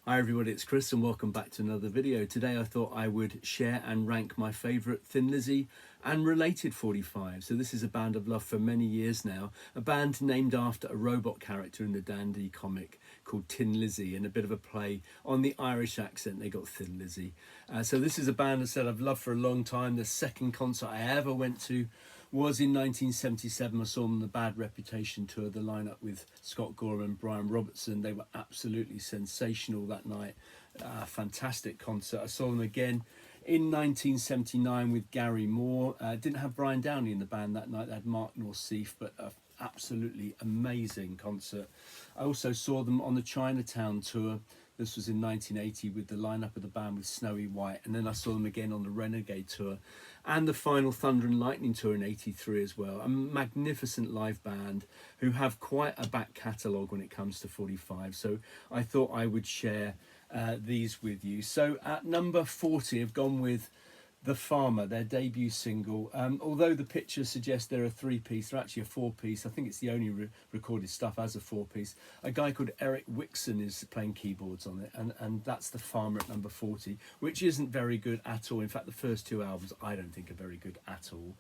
Hi everybody, it's Chris and welcome back to another video. Today I thought I would share and rank my favourite Thin Lizzy and related 45. So this is a band I've loved for many years now. A band named after a robot character in the Dandy comic called Tin Lizzy, and a bit of a play on the Irish accent. They got Thin Lizzy. So this is a band that I've loved for a long time. The second concert I ever went to was in 1977. I saw them on the Bad Reputation tour, the lineup with Scott Gorham and Brian Robertson. They were absolutely sensational that night. Fantastic concert. I saw them again in 1979 with Gary Moore. Didn't have Brian Downey in the band that night. They had Mark Norseef, but absolutely amazing concert. I also saw them on the Chinatown tour. This was in 1980 with the lineup of the band with Snowy White, and then I saw them again on the Renegade tour and the final Thunder and Lightning tour in 83 as well. A magnificent live band who have quite a back catalogue when it comes to 45, so I thought I would share these with you. So at number 40 I've gone with The Farmer, their debut single. Although the pictures suggest they're a three-piece, they're actually a four-piece. I think it's the only recorded stuff as a four-piece. A guy called Eric Wixon is playing keyboards on it, and that's The Farmer at number 40, which isn't very good at all. In fact, the first two albums I don't think are very good at all.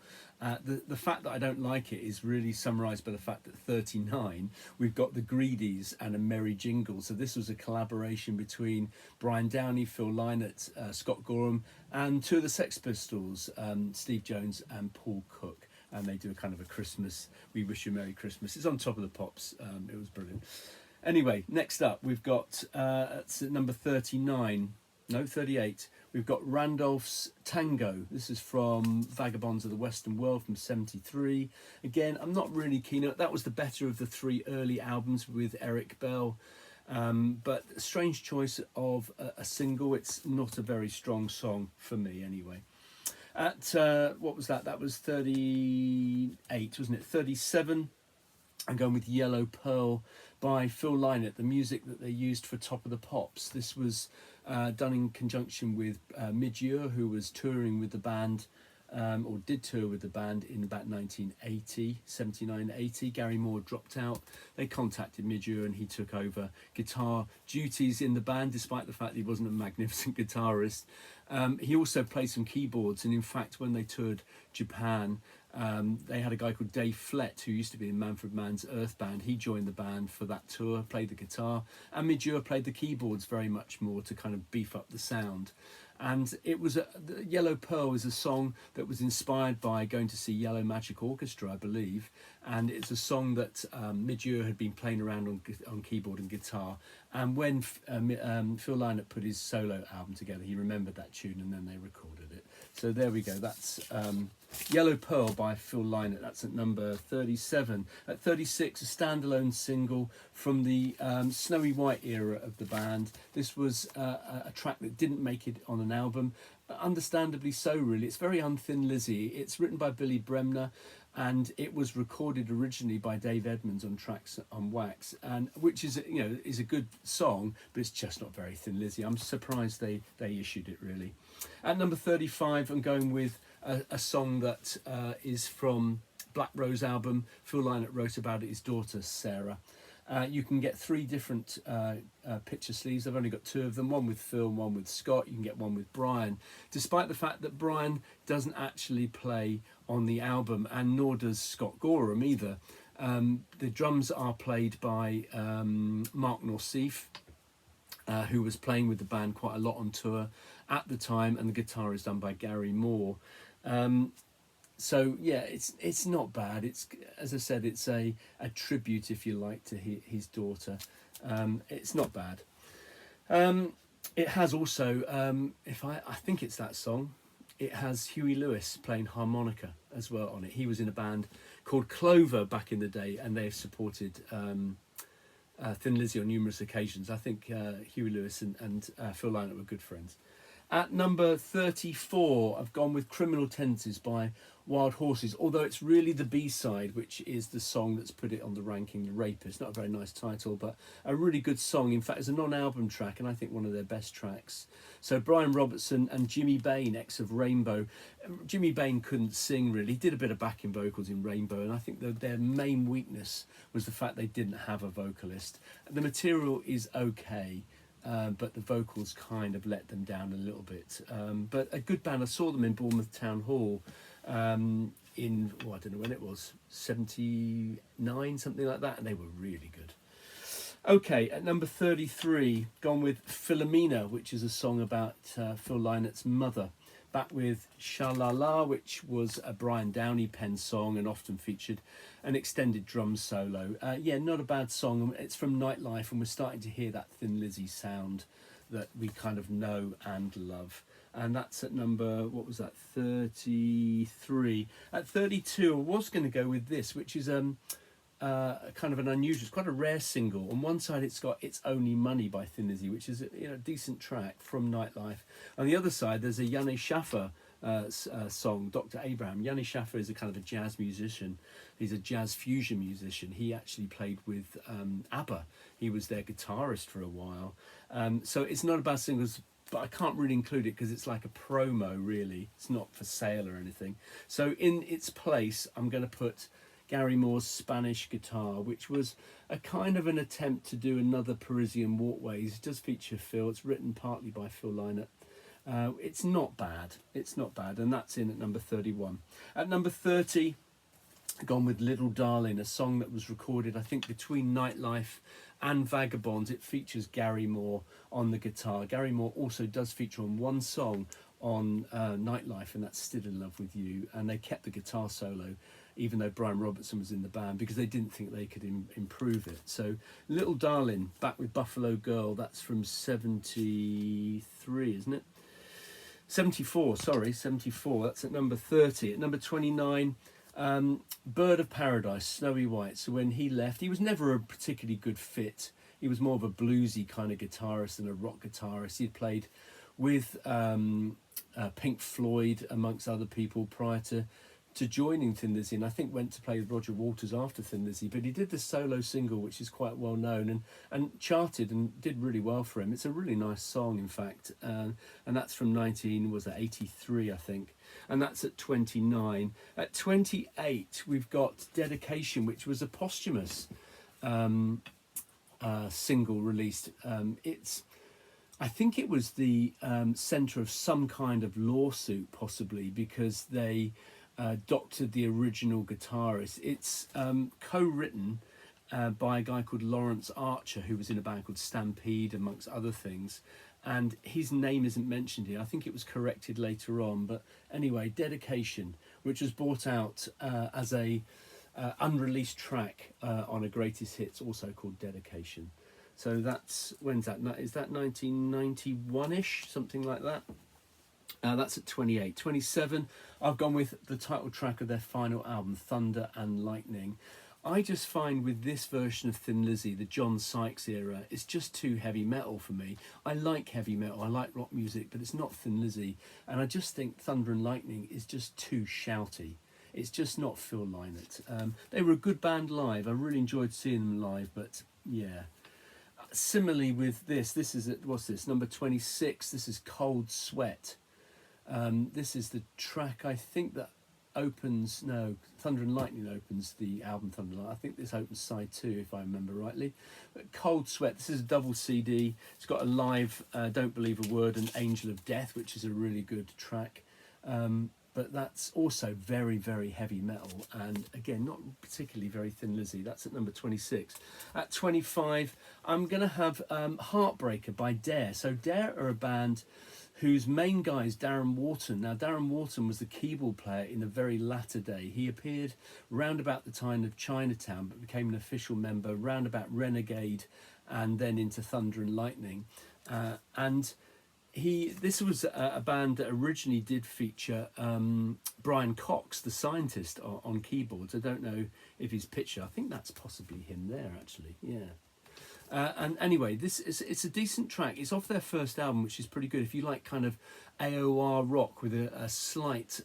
The fact that I don't like it is really summarised by the fact that 39, we've got the Greedies and a Merry Jingle. So this was a collaboration between Brian Downey, Phil Lynott, Scott Gorham, and two of the Sex Pistols, Steve Jones and Paul Cook. And they do a kind of a Christmas, We Wish You a Merry Christmas. It's on Top of the Pops. It was brilliant. Anyway, next up, we've got, at number 38, we've got Randolph's Tango. This is from Vagabonds of the Western World from 73. Again, I'm not really keen on it. That was the better of the three early albums with Eric Bell. But a strange choice of a single. It's not a very strong song for me anyway. At, what was that? That was 38, wasn't it? 37. I'm going with Yellow Pearl by Phil Lynott, the music that they used for Top of the Pops. This was done in conjunction with Midge Ure, who was touring with the band, or did tour with the band in about 1980, 79, 80. Gary Moore dropped out. They contacted Midge Ure and he took over guitar duties in the band, despite the fact that he wasn't a magnificent guitarist. He also played some keyboards, and in fact when they toured Japan, they had a guy called Dave Flett, who used to be in Manfred Mann's Earth Band. He joined the band for that tour, played the guitar, and Midge Ure played the keyboards very much more to kind of beef up the sound. And it was Yellow Pearl is a song that was inspired by going to see Yellow Magic Orchestra, I believe, and it's a song that Midge Ure had been playing around on keyboard and guitar, and when Phil Lynott put his solo album together, he remembered that tune and then they recorded it. So there we go, that's Yellow Pearl by Phil Lynott. That's at number 37. At 36, a standalone single from the Snowy White era of the band. This was a track that didn't make it on an album, but understandably so, really. It's very un-Thin Lizzy. It's written by Billy Bremner, and it was recorded originally by Dave Edmunds on tracks on Wax, and which is is a good song, but it's just not very Thin Lizzy. I'm surprised they issued it, really. At number 35, I'm going with a song that is from Black Rose album. Phil Lynott wrote about it, his daughter Sarah. You can get three different picture sleeves. I've only got two of them, one with Phil and one with Scott. You can get one with Brian, despite the fact that Brian doesn't actually play on the album, and nor does Scott Gorham either. The drums are played by Mark Norseef, who was playing with the band quite a lot on tour at the time, and the guitar is done by Gary Moore. So yeah, it's not bad. It's, as I said, it's a tribute, if you like, to his daughter. It's not bad. It has also, I think it's that song, it has Huey Lewis playing harmonica as well on it. He was in a band called Clover back in the day, and they've supported Thin Lizzy on numerous occasions. I think Huey Lewis and Phil Lynott were good friends. At number 34, I've gone with Criminal Tendencies by Wild Horses, although it's really the B-side, which is the song that's put it on the ranking, The Rapist. Not a very nice title, but a really good song. In fact, it's a non-album track, and I think one of their best tracks. So Brian Robertson and Jimmy Bain, ex of Rainbow. Jimmy Bain couldn't sing, really. He did a bit of backing vocals in Rainbow, and I think that their main weakness was the fact they didn't have a vocalist. The material is okay, but the vocals kind of let them down a little bit. But a good band. I saw them in Bournemouth Town Hall in, I don't know when it was, 79, something like that, and they were really good. Okay, at number 33, gone with Philomena, which is a song about Phil Lynot's mother. Back with Sha-La-La, which was a Brian Downey penned song and often featured an extended drum solo. Yeah, not a bad song. It's from Nightlife, and we're starting to hear that Thin Lizzy sound that we kind of know and love. And that's at number, what was that, 33. At 32, I was going to go with this, which is kind of an unusual, it's quite a rare single. On one side it's got It's Only Money by Thin Lizzy, which is a decent track from Nightlife. On the other side there's a Yanni Schaffer song, Dr. Abraham. Yanni Schaffer is a kind of a jazz musician. He's a jazz fusion musician. He actually played with ABBA. He was their guitarist for a while. So it's not a bad single, but I can't really include it because it's like a promo, really. It's not for sale or anything. So in its place, I'm going to put Gary Moore's Spanish Guitar, which was a kind of an attempt to do another Parisian Walkways. It does feature Phil. It's written partly by Phil Lynott. It's not bad. It's not bad. And that's in at number 31. At number 30, gone with Little Darling, a song that was recorded, I think, between Nightlife and Vagabonds. It features Gary Moore on the guitar. Gary Moore also does feature on one song on Nightlife, and that's Still in Love with You. And they kept the guitar solo, even though Brian Robertson was in the band, because they didn't think they could improve it. So Little Darling, back with Buffalo Girl, that's from 73, isn't it? 74, sorry, 74, that's at number 30. At number 29, Bird of Paradise, Snowy White. So when he left, he was never a particularly good fit. He was more of a bluesy kind of guitarist than a rock guitarist. He'd played with Pink Floyd, amongst other people, prior to joining Thin Lizzy, and I think went to play with Roger Waters after Thin Lizzy. But he did this solo single, which is quite well known and charted and did really well for him. It's a really nice song, in fact, and that's from 83, I think, and that's at 29. At 28, we've got Dedication, which was a posthumous single released. I think it was the centre of some kind of lawsuit, possibly, because they doctored the original guitarist. It's co-written by a guy called Lawrence Archer, who was in a band called Stampede, amongst other things. And his name isn't mentioned here. I think it was corrected later on. But anyway, Dedication, which was brought out as a unreleased track on a Greatest Hits, also called Dedication. So that's, when's that? Is that 1991-ish, something like that? That's at 28. 27, I've gone with the title track of their final album, Thunder and Lightning. I just find with this version of Thin Lizzy, the John Sykes era, it's just too heavy metal for me. I like heavy metal, I like rock music, but it's not Thin Lizzy. And I just think Thunder and Lightning is just too shouty. It's just not Phil Lynott. They were a good band live. I really enjoyed seeing them live, but yeah. Similarly with this is, what's this, number 26, this is Cold Sweat. This is the track, I think, that opens, no, Thunder and Lightning opens the album Thunder and Lightning. I think this opens side 2, if I remember rightly. But Cold Sweat, this is a double CD. It's got a live Don't Believe a Word and Angel of Death, which is a really good track. But that's also very, very heavy metal, and again, not particularly very Thin Lizzy. That's at number 26. At 25, I'm going to have Heartbreaker by Dare. So Dare are a band whose main guy is Darren Wharton. Now, Darren Wharton was the keyboard player in the very latter day. He appeared round about the time of Chinatown, but became an official member round about Renegade and then into Thunder and Lightning. This was a band that originally did feature Brian Cox, the scientist, on keyboards. I don't know if his picture, I think that's possibly him there, actually, yeah. And anyway, it's a decent track. It's off their first album, which is pretty good. If you like kind of AOR rock with a slight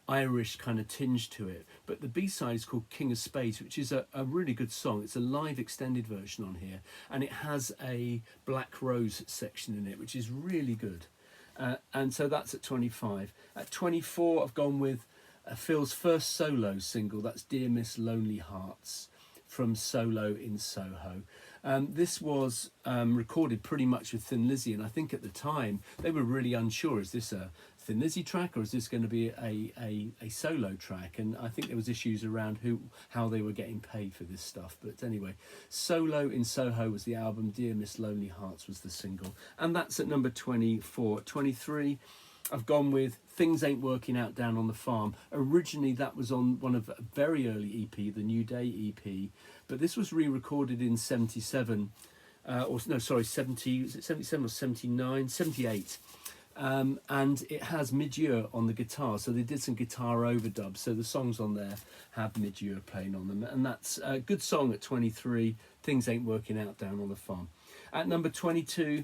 Irish kind of tinge to it. But the B-side is called King of Spades, which is a really good song. It's a live extended version on here, and it has a Black Rose section in it, which is really good. And so that's at 25. At 24, I've gone with Phil's first solo single. That's Dear Miss Lonely Hearts from Solo in Soho. This was recorded pretty much with Thin Lizzy, and I think at the time they were really unsure: is this a Thin Lizzy track or is this going to be a solo track? And I think there was issues around how they were getting paid for this stuff. But anyway, Solo in Soho was the album, Dear Miss Lonely Hearts was the single, and that's at number 24. 23, I've gone with Things Ain't Working Out Down on the Farm. Originally that was on one of a very early EP, the New Day EP, but this was re-recorded in 77, or no, sorry, 70, was it 77 or 79? 78. And it has Midure on the guitar, so they did some guitar overdubs, so the songs on there have Midure playing on them, and that's a good song at 23, Things Ain't Working Out Down on the Farm. At number 22,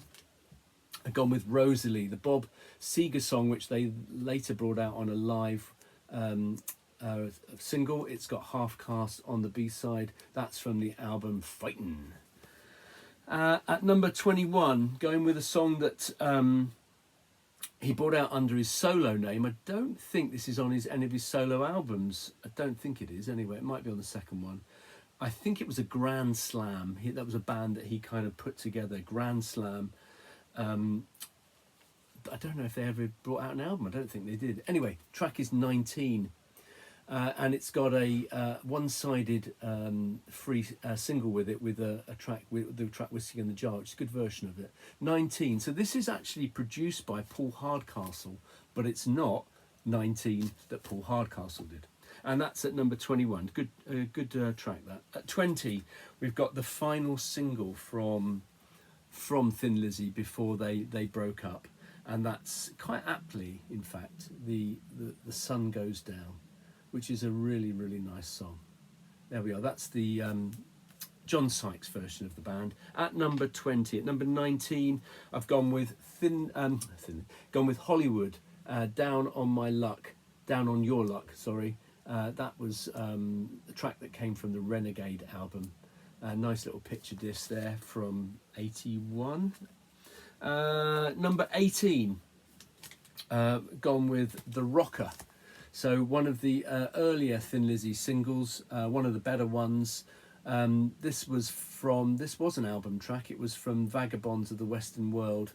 I've gone with Rosalie, the Bob Seger song, which they later brought out on a live single. It's got Half Caste on the B-side. That's from the album Fightin'. At number 21, going with a song that he brought out under his solo name. I don't think this is on any of his solo albums. I don't think it is. Anyway, it might be on the second one. I think it was a Grand Slam. That was a band that he kind of put together, Grand Slam. I don't know if they ever brought out an album. I don't think they did. Anyway, track is 19. And it's got a one-sided free single with it, with a track, with the track Whiskey in the Jar. It's a good version of it. 19. So this is actually produced by Paul Hardcastle, but it's not 19 that Paul Hardcastle did. And that's at number 21. Good track that. At 20, we've got the final single from Thin Lizzy before they broke up, and that's quite aptly, in fact, the Sun Goes Down, which is a really, really nice song. There we are. That's the John Sykes version of the band. At number 20. At number 19, I've gone with gone with Hollywood, Down on My Luck, Down on Your Luck, sorry. That was the track that came from the Renegade album. Nice little picture disc there from 81. Number 18, gone with The Rocker. So one of the earlier Thin Lizzy singles, one of the better ones. This was an album track. It was from Vagabonds of the Western World.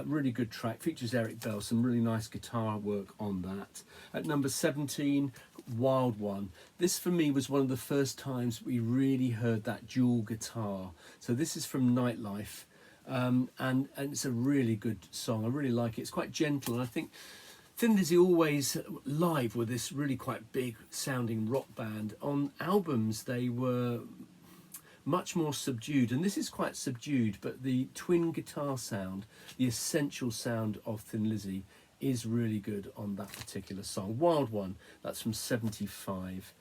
Really good track. Features Eric Bell. Some really nice guitar work on that. At number 17, Wild One. This for me was one of the first times we really heard that dual guitar. So this is from Nightlife, and it's a really good song. I really like it. It's quite gentle, and I think Thin Lizzy always live were this really quite big sounding rock band. On albums they were much more subdued, and this is quite subdued, but the twin guitar sound, the essential sound of Thin Lizzy, is really good on that particular song. Wild One, that's from 75.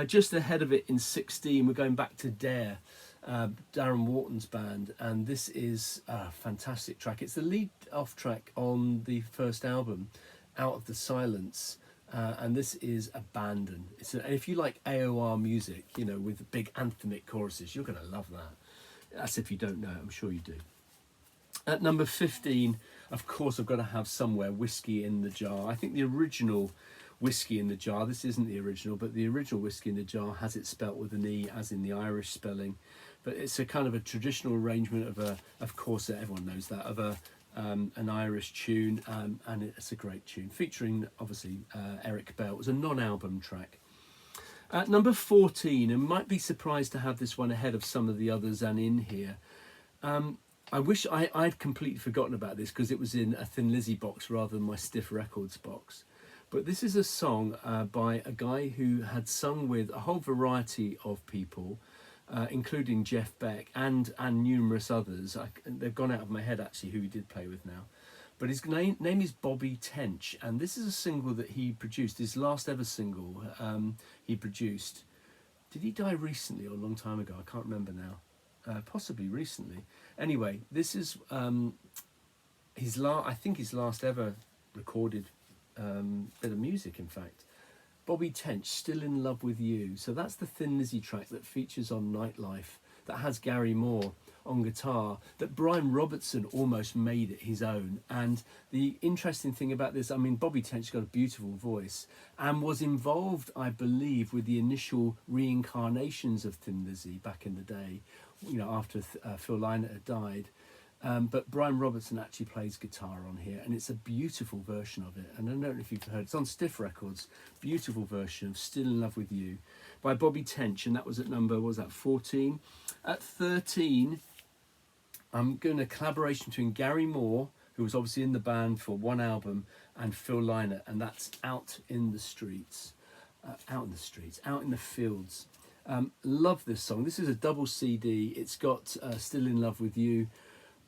Just ahead of it in 16, we're going back to Dare, Darren Wharton's band, and this is a fantastic track. It's the lead off track on the first album, Out of the Silence, and this is Abandon. And if you like AOR music, you know, with big anthemic choruses, you're going to love that. That's if you don't know, I'm sure you do. At number 15, of course, I've got to have somewhere Whiskey in the Jar. I think the original Whiskey in the Jar, this isn't the original, but the original Whiskey in the Jar has it spelt with an E, as in the Irish spelling. But it's a kind of a traditional arrangement of course, everyone knows that, of an Irish tune, and it's a great tune, featuring obviously Eric Bell. It was a non-album track. At number 14, and might be surprised to have this one ahead of some of the others and in here. I wish I'd completely forgotten about this because it was in a Thin Lizzy box rather than my Stiff Records box. But this is a song by a guy who had sung with a whole variety of people, including Jeff Beck and numerous others. They've gone out of my head actually who he did play with now. But his name is Bobby Tench, and this is a single that he produced, his last ever single he produced. Did he die recently or a long time ago? I can't remember now. Possibly recently. Anyway, this is I think his last ever recorded bit of music, in fact. Bobby Tench, Still in Love with You. So that's the Thin Lizzy track that features on Nightlife, that has Gary Moore on guitar, that Brian Robertson almost made it his own. And the interesting thing about this, I mean, Bobby Tench got a beautiful voice and was involved, I believe, with the initial reincarnations of Thin Lizzy back in the day, after Phil Lynott had died. But Brian Robertson actually plays guitar on here, and it's a beautiful version of it. And I don't know if you've heard, it's on Stiff Records, beautiful version of Still in Love with You by Bobby Tench, and that was at number, what was that, 14? At 13, I'm going a collaboration between Gary Moore, who was obviously in the band for one album, and Phil Lynott, and that's Out in the Streets. Out in the Fields. Love this song. This is a double CD. It's got Still in Love with You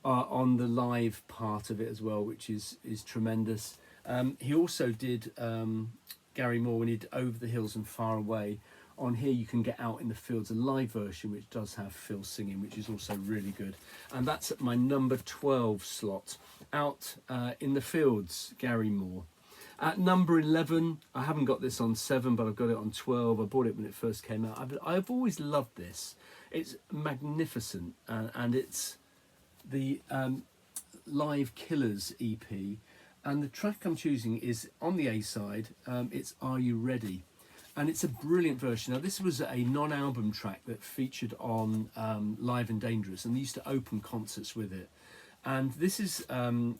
on the live part of it as well, which is tremendous. He also did, Gary Moore, when he did Over the Hills and Far Away. On here you can get Out in the Fields, a live version which does have Phil singing, which is also really good. And that's at my number 12 slot, Out in the Fields, Gary Moore. At number 11, I haven't got this on 7, but I've got it on 12. I bought it when it first came out. I've always loved this. It's magnificent, and it's the Live Killers EP, and the track I'm choosing is on the A side. It's Are You Ready? And it's a brilliant version. Now, this was a non-album track that featured on Live and Dangerous, and they used to open concerts with it. And this is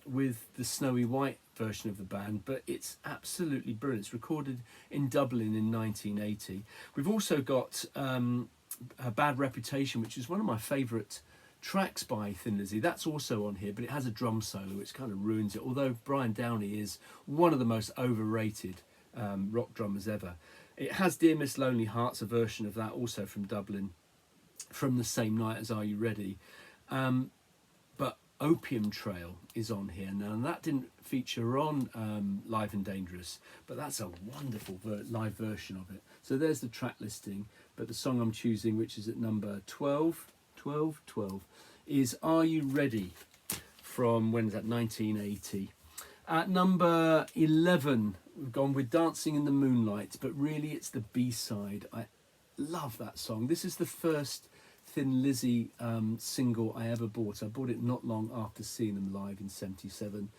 with the Snowy White version of the band, but it's absolutely brilliant. It's recorded in Dublin in 1980. We've also got A Bad Reputation, which is one of my favourite tracks by Thin Lizzy. That's also on here, but it has a drum solo which kind of ruins it, although Brian Downey is one of the most overrated rock drummers ever. It has Dear Miss Lonely Hearts, a version of that also from Dublin, from the same night as Are You Ready? But Opium Trail is on here now, and that didn't feature on Live and Dangerous, but that's a wonderful live version of it. So there's the track listing, but the song I'm choosing, which is at number 12, is Are You Ready? From, when is that, 1980. At number 11, we've gone with Dancing in the Moonlight, but really it's the B-side. I love that song. This is the first Thin Lizzy single I ever bought. I bought it not long after seeing them live in '77.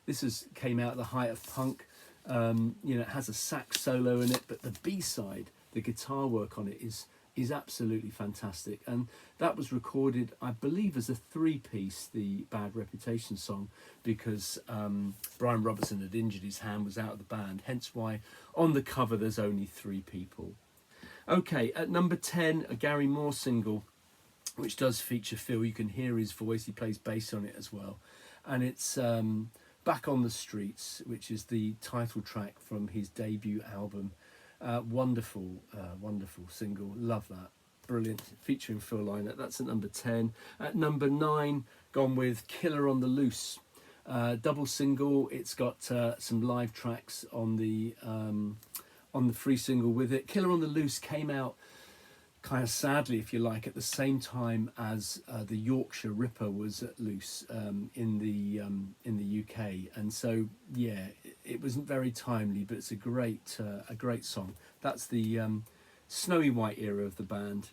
This came out at the height of punk. It has a sax solo in it, but the B-side, the guitar work on it is absolutely fantastic, and that was recorded, I believe, as a 3-piece, the Bad Reputation song, because Brian Robertson had injured his hand, was out of the band, hence why on the cover there's only 3 people. Okay, at number 10, a Gary Moore single, which does feature Phil. You can hear his voice, he plays bass on it as well, and it's Back on the Streets, which is the title track from his debut album. Wonderful single, love that, brilliant, featuring Phil Lynott. That's at number 10. At number 9, gone with Killer on the Loose, double single. It's got some live tracks on the free single with it. Killer on the Loose came out kind of sadly, if you like, at the same time as the Yorkshire Ripper was at loose in the UK, and so yeah, it wasn't very timely, but it's a great song. That's the Snowy White era of the band.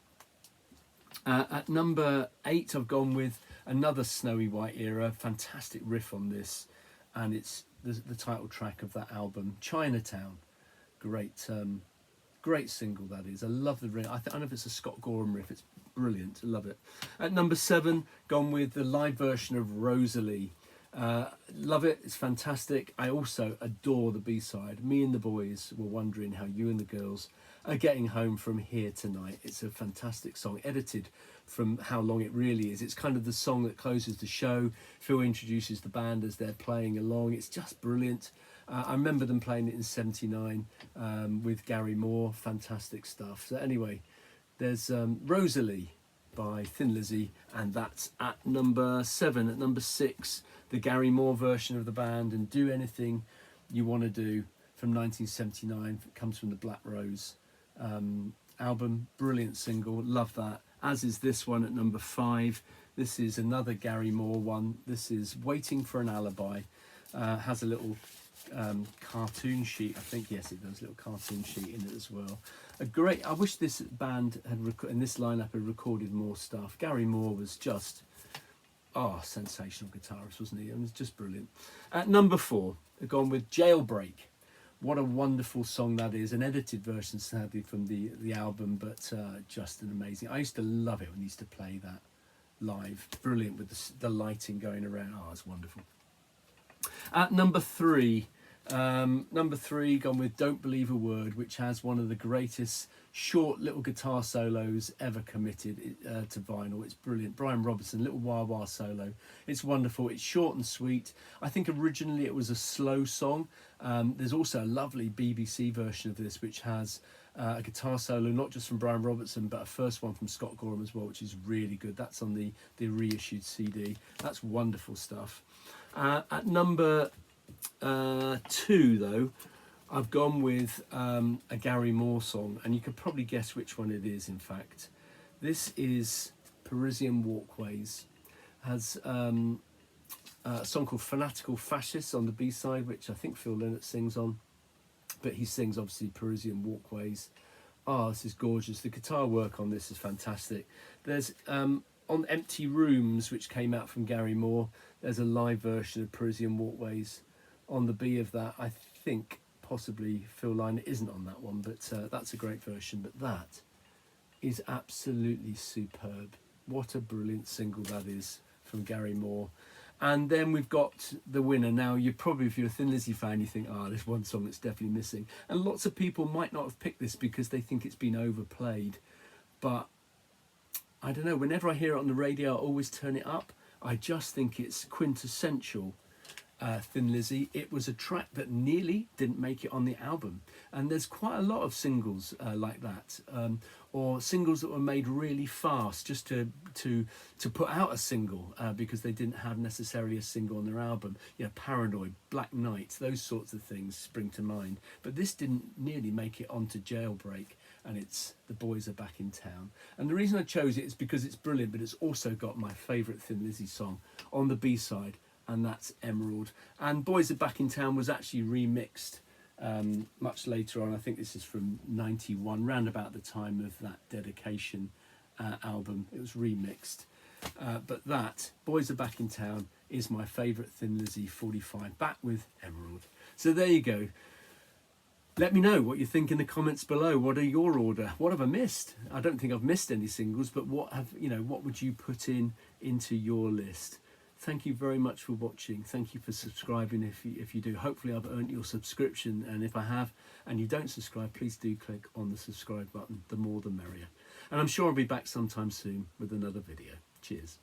At number 8, I've gone with another Snowy White era, fantastic riff on this, and it's the title track of that album, Chinatown. Great single that is. I love the riff. I don't know if it's a Scott Gorham riff. It's brilliant. I love it. At number 7, gone with the live version of Rosalie. Love it. It's fantastic. I also adore the B-side. Me and the boys were wondering how you and the girls are getting home from here tonight. It's a fantastic song, edited from how long it really is. It's kind of the song that closes the show. Phil introduces the band as they're playing along. It's just brilliant. I remember them playing it in '79 with Gary Moore. Fantastic stuff. So anyway, there's Rosalie by Thin Lizzy, and that's at number 7. At number 6, the Gary Moore version of the band, and Do Anything You Want to Do from 1979. It comes from the Black Rose album. Brilliant single. Love that. As is this one at number 5. This is another Gary Moore one. This is Waiting for an Alibi. Has a little cartoon sheet, I think. Yes, it does. A little cartoon sheet in it as well. I wish this band and this lineup had recorded more stuff. Gary Moore was just sensational guitarist, wasn't he? It was just brilliant. At number 4, I've gone with Jailbreak. What a wonderful song that is. An edited version, sadly, from the album, but just an amazing. I used to love it when he used to play that. live. Brilliant with the lighting going around. Oh, it's wonderful. At number three, gone with Don't Believe a Word, which has one of the greatest short little guitar solos ever committed to vinyl. It's brilliant. Brian Robertson, little wah-wah solo. It's wonderful. It's short and sweet. I think originally it was a slow song. There's also a lovely BBC version of this, which has a guitar solo, not just from Brian Robertson, but a first one from Scott Gorham as well, which is really good. That's on the reissued CD. That's wonderful stuff. At number 2, though, I've gone with a Gary Moore song, and you could probably guess which one it is, in fact. This is Parisian Walkways. Has a song called Fanatical Fascists on the B-side, which I think Phil Lynott sings on. But he sings, obviously, Parisian Walkways. Oh, this is gorgeous. The guitar work on this is fantastic. There's, on Empty Rooms, which came out from Gary Moore, there's a live version of Parisian Walkways. On the B of that, I think possibly Phil Lynott isn't on that one, but that's a great version. But that is absolutely superb. What a brilliant single that is from Gary Moore. And then we've got the winner. Now, you probably, if you're a Thin Lizzy fan, you think, there's one song that's definitely missing. And lots of people might not have picked this because they think it's been overplayed. But I don't know, whenever I hear it on the radio, I always turn it up. I just think it's quintessential Thin Lizzy. It was a track that nearly didn't make it on the album. And there's quite a lot of singles like that. Or singles that were made really fast just to put out a single because they didn't have necessarily a single on their album. You know, Paranoid, Black Knight, those sorts of things spring to mind. But this didn't nearly make it onto Jailbreak, and it's The Boys Are Back in Town. And the reason I chose it is because it's brilliant, but it's also got my favourite Thin Lizzy song on the B-side, and that's Emerald. And Boys Are Back in Town was actually remixed much later on. I think this is from 91, round about the time of that Dedication album. It was remixed. But that, Boys Are Back in Town, is my favourite Thin Lizzy 45, back with Emerald. So there you go. Let me know what you think in the comments below. What are your order? What have I missed? I don't think I've missed any singles, but what would you put into your list? Thank you very much for watching. Thank you for subscribing if you do. Hopefully I've earned your subscription, and if I have and you don't subscribe, please do click on the subscribe button. The more the merrier. And I'm sure I'll be back sometime soon with another video. Cheers.